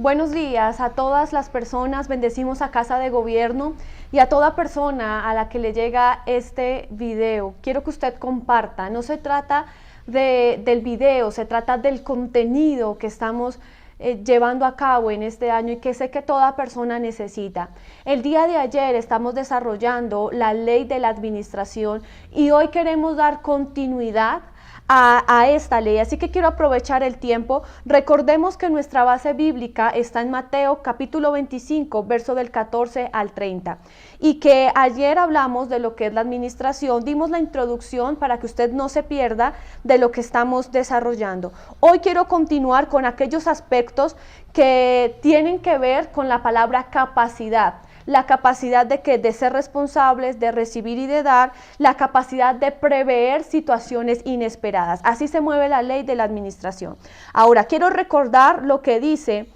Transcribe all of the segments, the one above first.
Buenos días a todas las personas, bendecimos a Casa de Gobierno y a toda persona a la que le llega este video. Quiero que usted comparta, no se trata del video, se trata del contenido que estamos llevando a cabo en este año y que sé que toda persona necesita. El día de ayer estamos desarrollando la ley de la administración y hoy queremos dar continuidad a esta ley, así que quiero aprovechar el tiempo. Recordemos que nuestra base bíblica está en Mateo capítulo 25, verso del 14 al 30, y que ayer hablamos de lo que es la administración, dimos la introducción para que usted no se pierda de lo que estamos desarrollando. Hoy quiero continuar con aquellos aspectos que tienen que ver con la palabra capacidad. La capacidad de ser responsables, de recibir y de dar, la capacidad de prever situaciones inesperadas. Así se mueve la ley de la administración. Ahora, quiero recordar lo que dice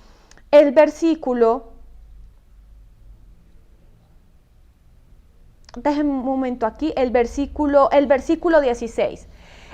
el versículo. Déjenme un momento aquí, el versículo 16.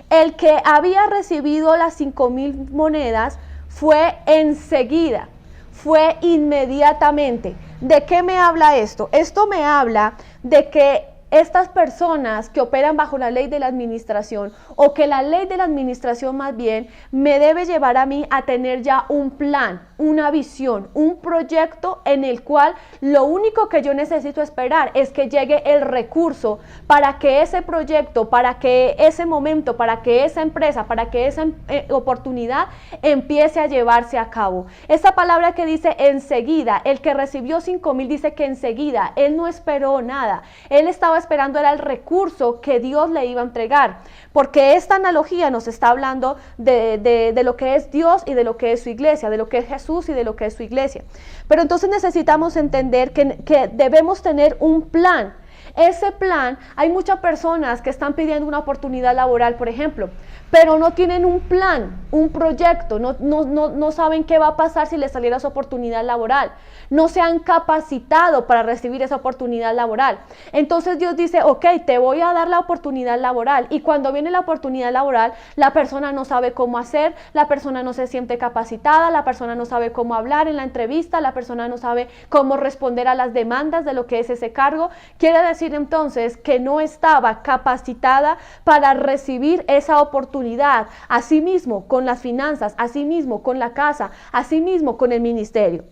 El que había recibido las 5,000 monedas fue enseguida, fue inmediatamente. ¿De qué me habla esto? Esto me habla de que estas personas que operan bajo la ley de la administración, o que la ley de la administración más bien, me debe llevar a mí a tener ya un plan, una visión, un proyecto en el cual lo único que yo necesito esperar es que llegue el recurso para que ese proyecto, para que ese momento, para que esa empresa, para que esa oportunidad empiece a llevarse a cabo. Esa palabra que dice enseguida, el que recibió 5,000 dice que enseguida, él no esperó nada, él estaba esperando era el recurso que Dios le iba a entregar, porque esta analogía nos está hablando de lo que es Dios y de lo que es su iglesia, de lo que es Jesús y de lo que es su iglesia. Pero entonces necesitamos entender que debemos tener un plan. Ese plan, hay muchas personas que están pidiendo una oportunidad laboral, por ejemplo, pero no tienen un plan, un proyecto, no saben qué va a pasar si les saliera esa oportunidad laboral, no se han capacitado para recibir esa oportunidad laboral. Entonces Dios dice, ok, te voy a dar la oportunidad laboral, y cuando viene la oportunidad laboral, la persona no sabe cómo hacer, la persona no se siente capacitada, la persona no sabe cómo hablar en la entrevista, la persona no sabe cómo responder a las demandas de lo que es ese cargo. Quiere decir entonces que no estaba capacitada para recibir esa oportunidad. Asimismo con las finanzas, asimismo con la casa, asimismo con el ministerio.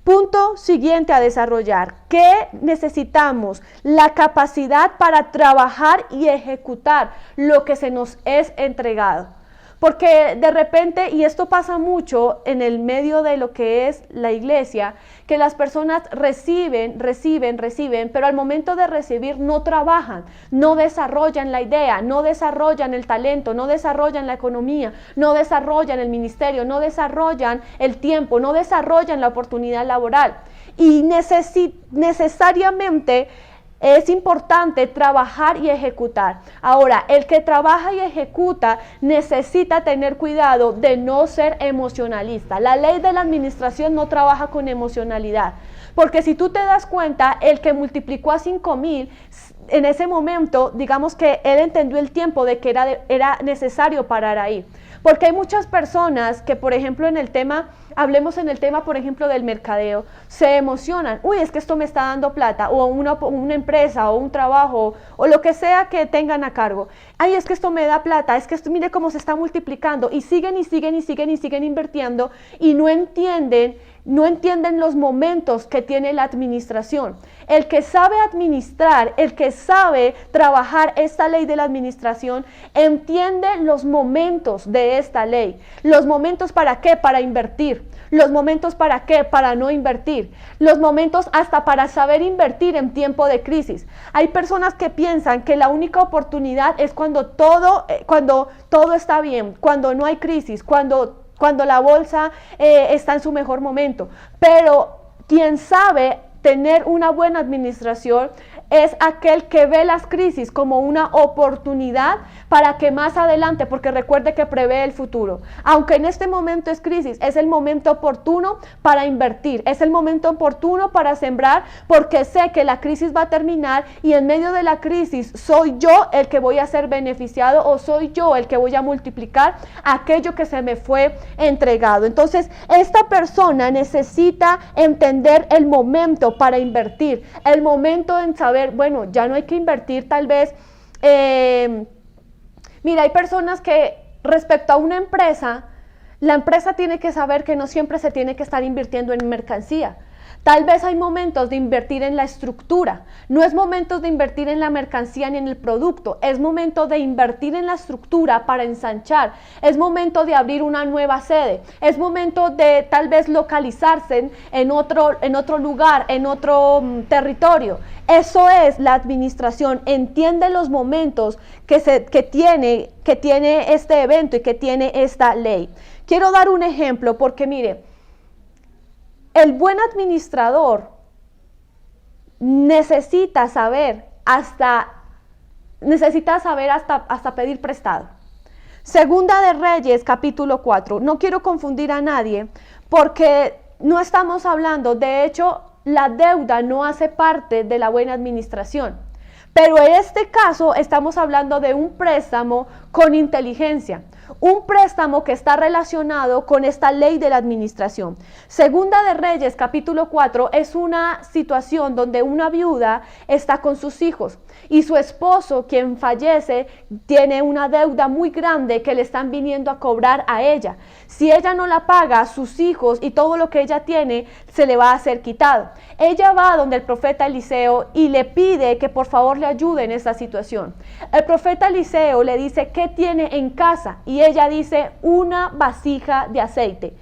Punto siguiente a desarrollar. ¿Qué necesitamos? La capacidad para trabajar y ejecutar lo que se nos es entregado. Porque de repente, y esto pasa mucho en el medio de lo que es la iglesia, que las personas reciben, pero al momento de recibir no trabajan, no desarrollan la idea, no desarrollan el talento, no desarrollan la economía, no desarrollan el ministerio, no desarrollan el tiempo, no desarrollan la oportunidad laboral. Y necesariamente es importante trabajar y ejecutar. Ahora, el que trabaja y ejecuta necesita tener cuidado de no ser emocionalista. La ley de la administración no trabaja con emocionalidad, porque si tú te das cuenta, el que multiplicó a 5,000, en ese momento, digamos que él entendió el tiempo de que era necesario parar ahí. Porque hay muchas personas que, por ejemplo, hablemos en el tema, por ejemplo, del mercadeo, se emocionan. Uy, es que esto me está dando plata, o una empresa, o un trabajo, o lo que sea que tengan a cargo. Ay, es que esto me da plata, es que esto, mire cómo se está multiplicando, y siguen invirtiendo, y no entienden los momentos que tiene la administración. El que sabe administrar, el que sabe trabajar esta ley de la administración, entiende los momentos de esta ley. Los momentos ¿para qué? Para invertir. Los momentos ¿para qué? Para no invertir. Los momentos hasta para saber invertir en tiempo de crisis. Hay personas que piensan que la única oportunidad es cuando todo está bien, cuando no hay crisis, cuando la bolsa está en su mejor momento. Pero quien sabe tener una buena administración es aquel que ve las crisis como una oportunidad para que más adelante, porque recuerde que prevé el futuro, aunque en este momento es crisis, es el momento oportuno para invertir, es el momento oportuno para sembrar, porque sé que la crisis va a terminar y en medio de la crisis soy yo el que voy a ser beneficiado o soy yo el que voy a multiplicar aquello que se me fue entregado. Entonces, esta persona necesita entender el momento para invertir, el momento en saber, bueno, ya no hay que invertir tal vez. Mira, hay personas que respecto a una empresa, la empresa tiene que saber que no siempre se tiene que estar invirtiendo en mercancía. Tal vez hay momentos de invertir en la estructura, no es momento de invertir en la mercancía ni en el producto, es momento de invertir en la estructura para ensanchar, es momento de abrir una nueva sede, es momento de tal vez localizarse en otro lugar, en otro territorio. Eso es la administración, entiende los momentos que tiene este evento y que tiene esta ley. Quiero dar un ejemplo porque mire, el buen administrador necesita saber hasta pedir prestado. Segunda de Reyes, capítulo 4. No quiero confundir a nadie porque no estamos hablando, de hecho, la deuda no hace parte de la buena administración. Pero en este caso estamos hablando de un préstamo con inteligencia. Un préstamo que está relacionado con esta ley de la administración. Segunda de Reyes, capítulo 4, es una situación donde una viuda está con sus hijos y su esposo, quien fallece, tiene una deuda muy grande que le están viniendo a cobrar a ella. Si ella no la paga, sus hijos y todo lo que ella tiene se le va a ser quitado. Ella va donde el profeta Eliseo y le pide que por favor le ayude en esta situación. El profeta Eliseo le dice qué tiene en casa y ella dice una vasija de aceite.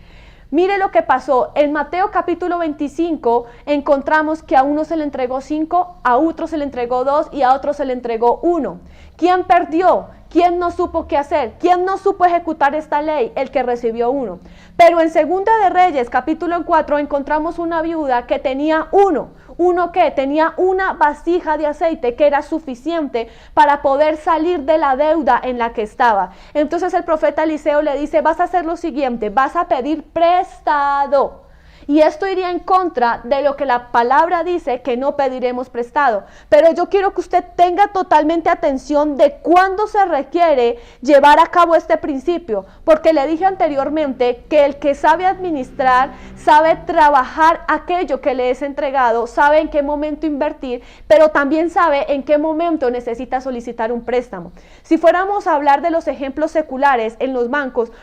Mire lo que pasó. En Mateo capítulo 25 encontramos que a uno se le entregó 5, a otro se le entregó 2 y a otro se le entregó 1. ¿Quién perdió? ¿Quién no supo qué hacer? ¿Quién no supo ejecutar esta ley? El que recibió 1. Pero en Segunda de Reyes capítulo 4 encontramos una viuda que tenía 1. ¿Uno qué? Tenía una vasija de aceite que era suficiente para poder salir de la deuda en la que estaba. Entonces el profeta Eliseo le dice, vas a hacer lo siguiente, vas a pedir prestado. Y esto iría en contra de lo que la palabra dice, que no pediremos prestado. Pero yo quiero que usted tenga totalmente atención de cuándo se requiere llevar a cabo este principio. Porque le dije anteriormente que el que sabe administrar, sabe trabajar aquello que le es entregado, sabe en qué momento invertir, pero también sabe en qué momento necesita solicitar un préstamo. Si fuéramos a hablar de los ejemplos seculares en los bancos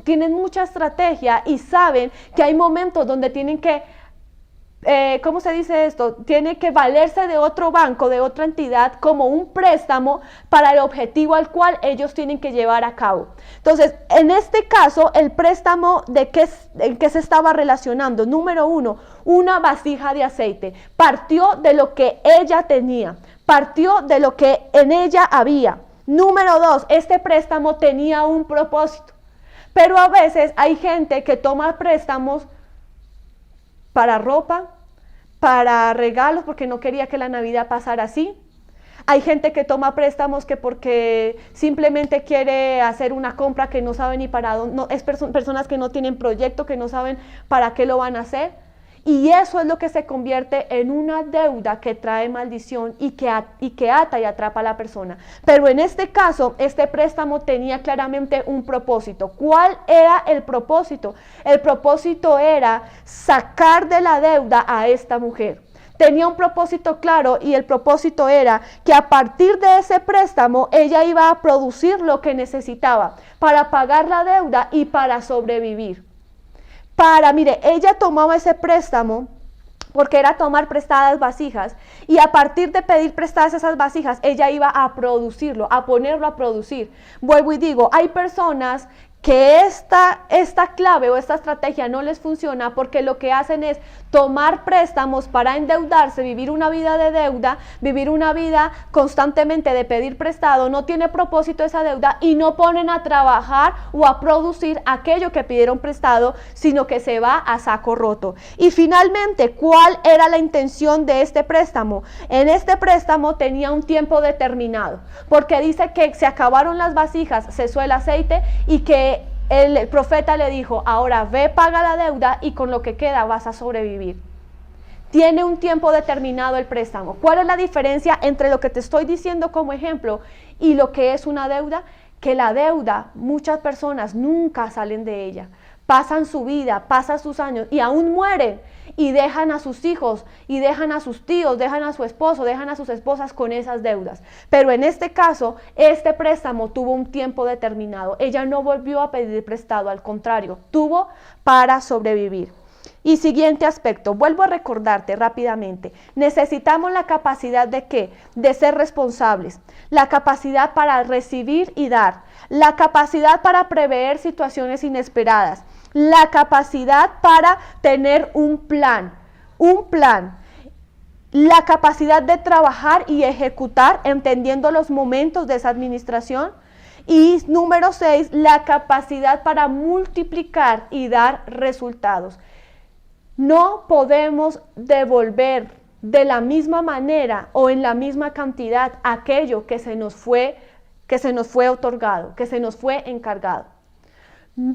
tienen mucha estrategia y saben que hay momentos donde tienen que, ¿cómo se dice esto? Tienen que valerse de otro banco, de otra entidad, como un préstamo para el objetivo al cual ellos tienen que llevar a cabo. Entonces, en este caso, el préstamo ¿en qué se estaba relacionando? Número 1, una vasija de aceite. Partió de lo que ella tenía, partió de lo que en ella había. Número 2, este préstamo tenía un propósito. Pero a veces hay gente que toma préstamos para ropa, para regalos, porque no quería que la Navidad pasara así. Hay gente que toma préstamos que porque simplemente quiere hacer una compra que no sabe ni para dónde, personas que no tienen proyecto, que no saben para qué lo van a hacer. Y eso es lo que se convierte en una deuda que trae maldición y que ata y atrapa a la persona. Pero en este caso, este préstamo tenía claramente un propósito. ¿Cuál era el propósito? El propósito era sacar de la deuda a esta mujer. Tenía un propósito claro y el propósito era que a partir de ese préstamo ella iba a producir lo que necesitaba para pagar la deuda y para sobrevivir. Mire, ella tomaba ese préstamo porque era tomar prestadas vasijas y a partir de pedir prestadas esas vasijas, ella iba a producirlo, a ponerlo a producir. Vuelvo y digo, hay personas que esta clave o esta estrategia no les funciona porque lo que hacen es tomar préstamos para endeudarse, vivir una vida de deuda, vivir una vida constantemente de pedir prestado, no tiene propósito esa deuda y no ponen a trabajar o a producir aquello que pidieron prestado, sino que se va a saco roto. Y finalmente, ¿cuál era la intención de este préstamo? En este préstamo tenía un tiempo determinado, porque dice que se acabaron las vasijas, cesó el aceite y que el profeta le dijo, ahora ve, paga la deuda y con lo que queda vas a sobrevivir. Tiene un tiempo determinado el préstamo. ¿Cuál es la diferencia entre lo que te estoy diciendo como ejemplo y lo que es una deuda? Que la deuda, muchas personas nunca salen de ella. Pasan su vida, pasan sus años y aún mueren y dejan a sus hijos y dejan a sus tíos, dejan a su esposo, dejan a sus esposas con esas deudas. Pero en este caso, este préstamo tuvo un tiempo determinado. Ella no volvió a pedir prestado, al contrario, tuvo para sobrevivir. Y siguiente aspecto, vuelvo a recordarte rápidamente, necesitamos la capacidad de ¿qué? De ser responsables, la capacidad para recibir y dar, la capacidad para prever situaciones inesperadas, la capacidad para tener un plan, la capacidad de trabajar y ejecutar entendiendo los momentos de esa administración. Y número 6, la capacidad para multiplicar y dar resultados. No podemos devolver de la misma manera o en la misma cantidad aquello que se nos fue otorgado, que se nos fue encargado.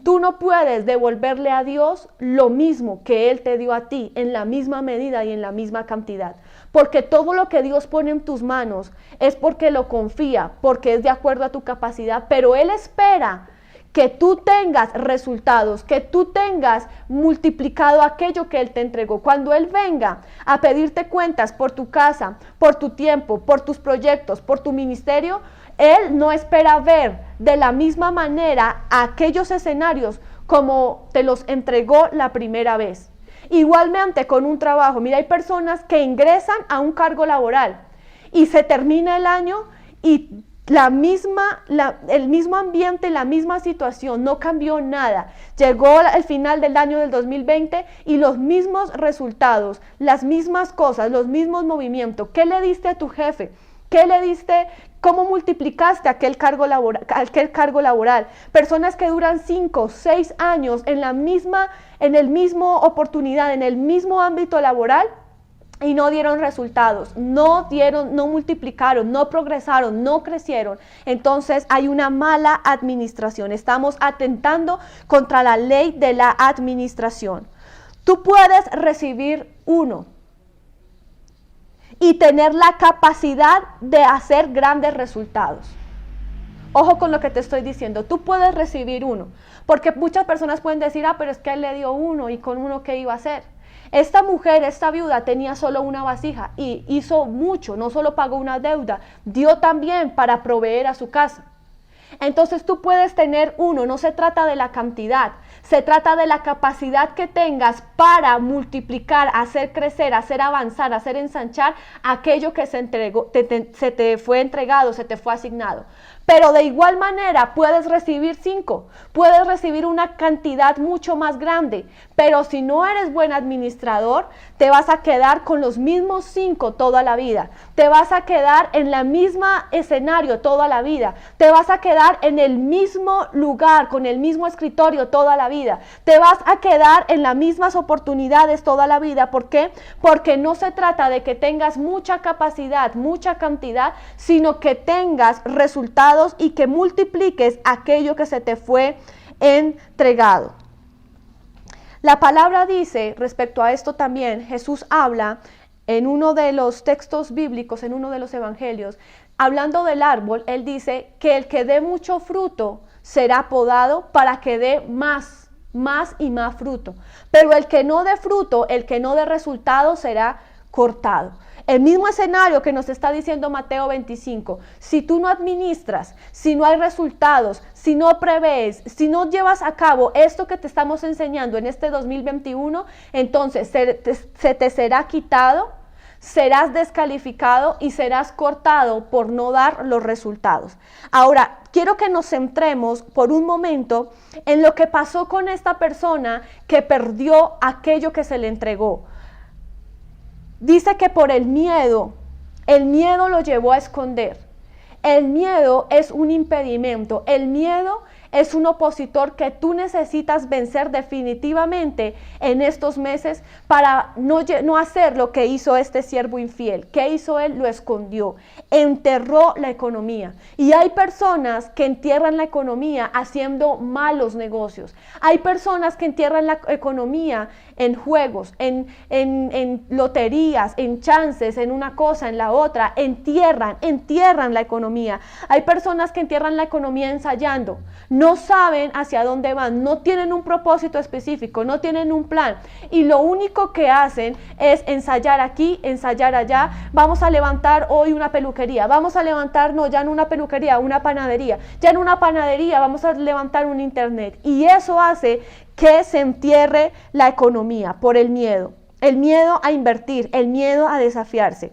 Tú no puedes devolverle a Dios lo mismo que Él te dio a ti, en la misma medida y en la misma cantidad. Porque todo lo que Dios pone en tus manos es porque lo confía, porque es de acuerdo a tu capacidad, pero Él espera que tú tengas resultados, que tú tengas multiplicado aquello que Él te entregó. Cuando Él venga a pedirte cuentas por tu casa, por tu tiempo, por tus proyectos, por tu ministerio, Él no espera ver de la misma manera aquellos escenarios como te los entregó la primera vez. Igualmente con un trabajo. Mira, hay personas que ingresan a un cargo laboral y se termina el año y el mismo ambiente, la misma situación, no cambió nada. Llegó el final del año del 2020 y los mismos resultados, las mismas cosas, los mismos movimientos. ¿Qué le diste a tu jefe? ¿Qué le diste? ¿Cómo multiplicaste aquel cargo laboral? Personas que duran 5, 6 años en el mismo oportunidad, en el mismo ámbito laboral, y no dieron resultados, no multiplicaron, no progresaron, no crecieron. Entonces hay una mala administración. Estamos atentando contra la ley de la administración. Tú puedes recibir 1 y tener la capacidad de hacer grandes resultados. Ojo con lo que te estoy diciendo. Tú puedes recibir 1, porque muchas personas pueden decir, pero es que él le dio 1 y con 1 ¿qué iba a hacer? Esta mujer, esta viuda tenía solo una vasija y hizo mucho, no solo pagó una deuda, dio también para proveer a su casa. Entonces tú puedes tener 1, no se trata de la cantidad, se trata de la capacidad que tengas para multiplicar, hacer crecer, hacer avanzar, hacer ensanchar aquello que se te fue entregado, se te fue asignado. Pero de igual manera puedes recibir 5, puedes recibir una cantidad mucho más grande, pero si no eres buen administrador, te vas a quedar con los mismos 5 toda la vida, te vas a quedar en la misma escenario toda la vida, te vas a quedar en el mismo lugar, con el mismo escritorio toda la vida, te vas a quedar en las mismas oportunidades toda la vida. ¿Por qué? Porque no se trata de que tengas mucha capacidad, mucha cantidad, sino que tengas resultados y que multipliques aquello que se te fue entregado. La palabra dice, respecto a esto también, Jesús habla en uno de los textos bíblicos, en uno de los evangelios, hablando del árbol, él dice que el que dé mucho fruto será podado para que dé más y más fruto. Pero el que no dé fruto, el que no dé resultado será cortado. El mismo escenario que nos está diciendo Mateo 25, si tú no administras, si no hay resultados, si no prevés, si no llevas a cabo esto que te estamos enseñando en este 2021, entonces se te será quitado, serás descalificado y serás cortado por no dar los resultados. Ahora, quiero que nos centremos por un momento en lo que pasó con esta persona que perdió aquello que se le entregó. Dice que por el miedo lo llevó a esconder. El miedo es un impedimento, el miedo es un opositor que tú necesitas vencer definitivamente en estos meses para no hacer lo que hizo este siervo infiel. ¿Qué hizo él? Lo escondió, enterró la economía. Y hay personas que entierran la economía haciendo malos negocios. Hay personas que entierran la economía en juegos, en loterías, en chances, en una cosa, en la otra. Entierran la economía. Hay personas que entierran la economía ensayando. No saben hacia dónde van, no tienen un propósito específico, no tienen un plan y lo único que hacen es ensayar aquí, ensayar allá. Vamos a levantar hoy una peluquería, vamos a levantar, no, ya no una peluquería, una panadería, ya en una panadería vamos a levantar un internet y eso hace que se entierre la economía por el miedo a invertir, el miedo a desafiarse.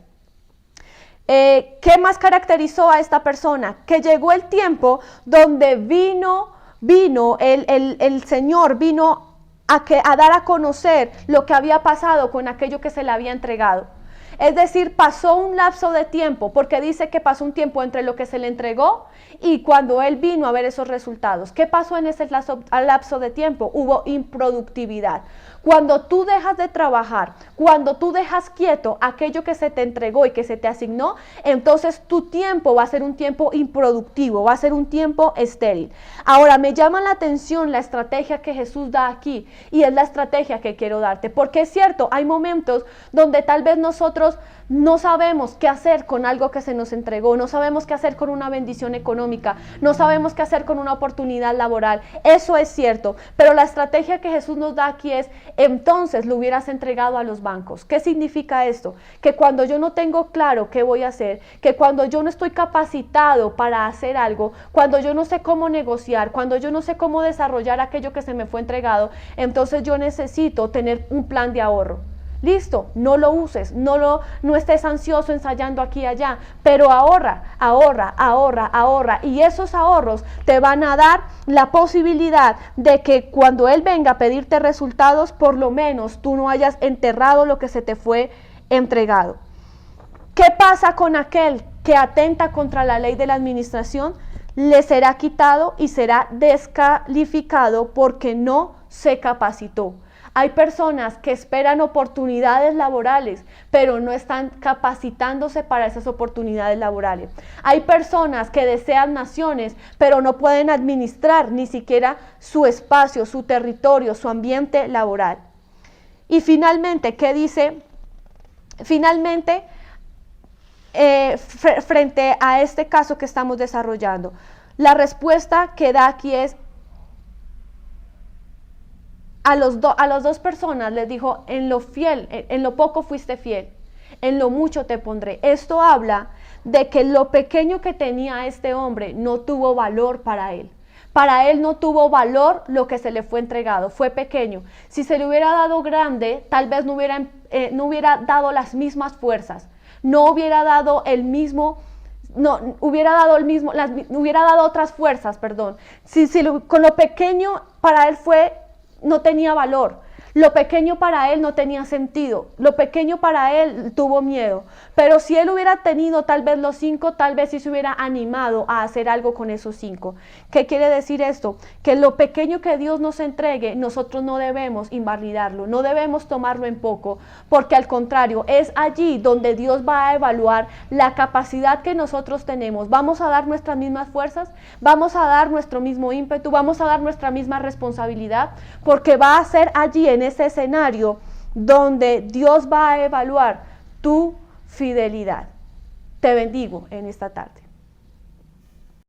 ¿Qué más caracterizó a esta persona? Que llegó el tiempo donde vino el Señor, vino a dar a conocer lo que había pasado con aquello que se le había entregado. Es decir, pasó un lapso de tiempo, porque dice que pasó un tiempo entre lo que se le entregó y cuando él vino a ver esos resultados. ¿Qué pasó en ese lapso de tiempo? Hubo improductividad. Cuando tú dejas de trabajar, cuando tú dejas quieto aquello que se te entregó y que se te asignó, entonces tu tiempo va a ser un tiempo improductivo, va a ser un tiempo estéril. Ahora, me llama la atención la estrategia que Jesús da aquí y es la estrategia que quiero darte, porque es cierto, hay momentos donde tal vez nosotros no sabemos qué hacer con algo que se nos entregó, no sabemos qué hacer con una bendición económica, no sabemos qué hacer con una oportunidad laboral. Eso es cierto, pero la estrategia que Jesús nos da aquí es, entonces lo hubieras entregado a los bancos. ¿Qué significa esto? Que cuando yo no tengo claro qué voy a hacer, que cuando yo no estoy capacitado para hacer algo, cuando yo no sé cómo negociar, cuando yo no sé cómo desarrollar aquello que se me fue entregado, entonces yo necesito tener un plan de ahorro. Listo, no lo uses, no estés ansioso ensayando aquí y allá, pero ahorra y esos ahorros te van a dar la posibilidad de que cuando Él venga a pedirte resultados, por lo menos tú no hayas enterrado lo que se te fue entregado. ¿Qué pasa con aquel que atenta contra la ley de la administración? Le será quitado y será descalificado porque no se capacitó. Hay personas que esperan oportunidades laborales, pero no están capacitándose para esas oportunidades laborales. Hay personas que desean naciones, pero no pueden administrar ni siquiera su espacio, su territorio, su ambiente laboral. Y finalmente, ¿qué dice? Finalmente, frente a este caso que estamos desarrollando, la respuesta que da aquí es, a las dos personas les dijo, en lo poco fuiste fiel, en lo mucho te pondré. Esto habla de que lo pequeño que tenía este hombre no tuvo valor para él. Para él no tuvo valor lo que se le fue entregado, fue pequeño. Si se le hubiera dado grande, tal vez no hubiera dado las mismas fuerzas, no hubiera dado el mismo... hubiera dado otras fuerzas, perdón. Con lo pequeño para él no tenía valor. Lo pequeño para él no tenía sentido, lo pequeño para él tuvo miedo, pero si él hubiera tenido tal vez los 5, tal vez sí se hubiera animado a hacer algo con esos 5. ¿Qué quiere decir esto? Que lo pequeño que Dios nos entregue, nosotros no debemos invalidarlo, no debemos tomarlo en poco, porque al contrario, es allí donde Dios va a evaluar la capacidad que nosotros tenemos. Vamos a dar nuestras mismas fuerzas, vamos a dar nuestro mismo ímpetu, vamos a dar nuestra misma responsabilidad, porque va a ser allí en ese escenario donde Dios va a evaluar tu fidelidad. Te bendigo en esta tarde.